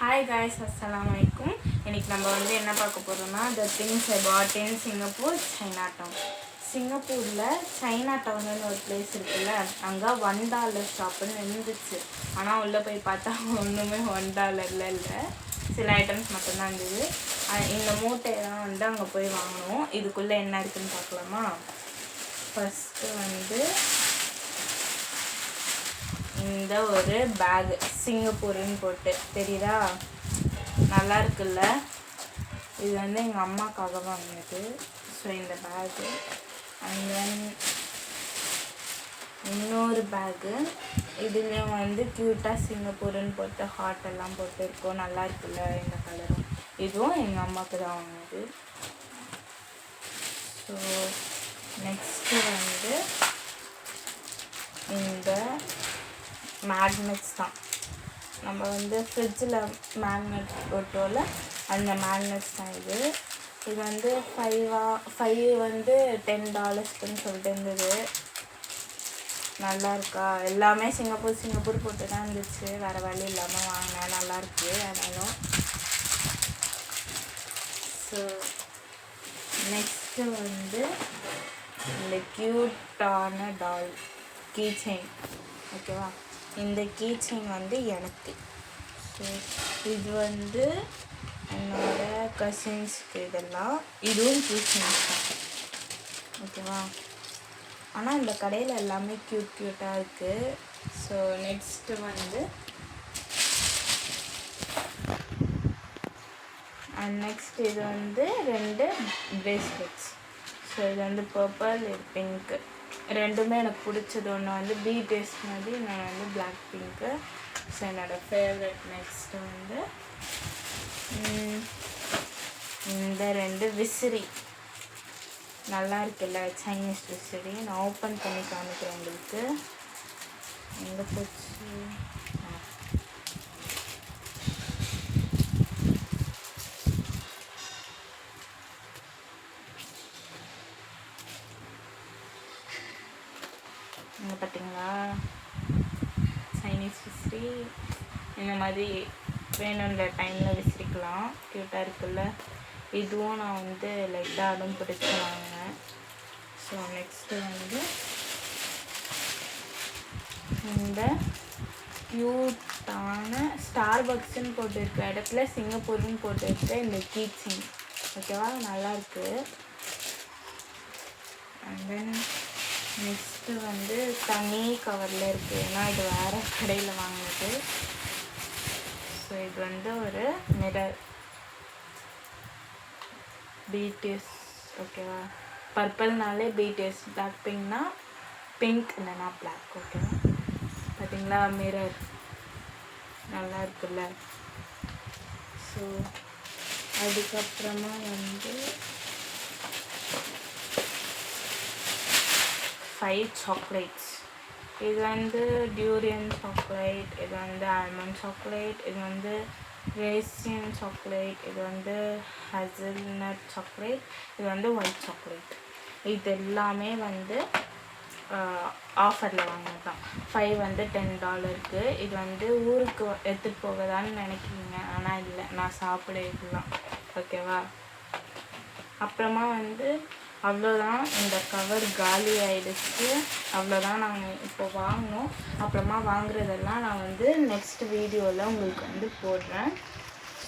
Hi guys, Assalamualaikum. இன்னைக்கு நம்ம என்ன பார்க்க போறோம்னா the things I bought in Singapore, Chinatown. சிங்கப்பூர்ல சைனா டவுன்னு ஒரு பிளேஸ் இருக்குல்ல, அங்கே $1 ஷாப்புன்னு இருந்துச்சு. ஆனால் உள்ளே போய் பார்த்தா ஒன்றுமே $1 இல்லை, சில ஐட்டம்ஸ் மட்டும்தான் இருந்தது. இந்த மூட்டையெல்லாம் அங்கே போய் வாங்கணும். இதுக்குள்ளே என்ன இருக்குன்னு பார்க்கலாமா? ஃபஸ்ட்டு இந்த ஒரு பேக் சிங்கப்பூருன்னு போட்டு தெரியுதா, நல்லா இருக்குல்ல. இது எங்கள் அம்மாக்காக வாங்கினது. ஸோ இந்த பேகு. அண்ட் தென் இன்னொரு பேகு, இதுலேயும் க்யூட்டாக சிங்கப்பூருன்னு போட்டு ஹார்ட் எல்லாம் போட்டு இருக்கோம், நல்லா இருக்குல்ல இந்த கலரும். இதுவும் எங்கள் அம்மாவுக்கு தான் வாங்கினது. ஸோ நெக்ஸ்ட்டு இந்த மேக்னெட்ஸ் தான். நம்ம ஃப்ரிட்ஜில் மேக்னெட் போட்டோல அந்த மேக்னெட்ஸ் தான் இது. இது $10க்குன்னு சொல்லிட்டு இருந்தது. நல்லா இருக்கா? எல்லாமே சிங்கப்பூர் போட்டு தான் இருந்துச்சு, வேறு வழி இல்லாமல் வாங்கினேன். நல்லாயிருக்கு அதனாலும். ஸோ நெக்ஸ்ட்டு இந்த க்யூட்டான டால் கீ செயின், ஓகேவா? இந்த கீ செயின் எனக்கு. ஸோ இது என்னோட கசின்ஸ்க்கு இதெல்லாம். இதுவும் கீ செயின்ஸ் தான், ஓகேவா? ஆனால் இந்த கடையில் எல்லாமே க்யூட்டாக இருக்குது. ஸோ நெக்ஸ்ட்டு நெக்ஸ்ட் இது 2 பிரேஸ்லெட்ஸ். ஸோ இது பர்பிள், இது பிங்க்கு. ரெண்டுமே எனக்கு பிடிச்சது. ஒன்று BTS மாதிரி, இன்னொன்று பிளாக் பிங்க்கு. ஸோ என்னோடய ஃபேவரட். நெக்ஸ்ட்டு இந்த 2 விசிறி நல்லா இருக்குல்ல, சைனீஸ் விசிறி. நான் ஓப்பன் பண்ணி காமிக்கிறேன் உங்களுக்கு. எங்கே போச்சு? பார்த்தீங்களா, சைனீஸ் விசிறி. இந்த மாதிரி வேணுன்ற டைமில் விசிறிக்கலாம், க்யூட்டாக இருக்குல்ல. இதுவும் நான் லைட்டாக பிடிச்சி வாங்கினேன். ஸோ நெக்ஸ்ட்டு இந்த க்யூட்டான ஸ்டார்பக்ஸ்ன்னு போட்டிருக்க இடத்துல சிங்கப்பூர்னு போட்டிருக்க இந்த கீ செயின், ஓகேவா? நல்லாயிருக்கு. அண்ட் தென் நெக்ஸ்ட்டு தனி கவரில் இருக்குது, ஏன்னா இது வேறு கடையில் வாங்கினது. ஸோ இது ஒரு மிரர், BTS, ஓகேவா? பர்பிள்னாலே BTS, பிளாக் பிங்க்னா பிங்க், இல்லைனா பிளாக், ஓகேவா? பார்த்தீங்களா மிரர், நல்லா இருக்குல்ல. ஸோ அதுக்கப்புறமா 5 சாக்லேட்ஸ். இது டியூரியன் சாக்லேட், இது ஆல்மண்ட் சாக்லேட், இது ரேசின் சாக்லேட், இது ஹசல்நட் சாக்லேட், இது ஒயிட் சாக்லேட். இது எல்லாமே ஆஃபரில் வாங்கினது தான். 5 $10. இது ஊருக்கு எடுத்துகிட்டு போகதான்னு நினைக்கிறீங்க, ஆனால் இல்லை, நான் சாப்பிட இதெல்லாம், ஓகேவா? அப்புறமா அவ்வளோதான். இந்த கவர் காலி ஆகிடுச்சு, அவ்வளோதான் நாங்கள் இப்போ வாங்கினோம். அப்புறமா வாங்குறதெல்லாம் நான் நெக்ஸ்ட் வீடியோவில் உங்களுக்கு போடுறேன்.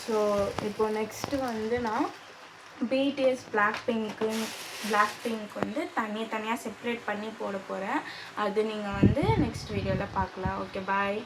ஸோ இப்போது நெக்ஸ்ட்டு நான் BTS பிளாக் பிங்க் தனியாக செப்ரேட் பண்ணி போட போகிறேன். அது நீங்கள் நெக்ஸ்ட் வீடியோவில் பார்க்கலாம். ஓகே, பாய்.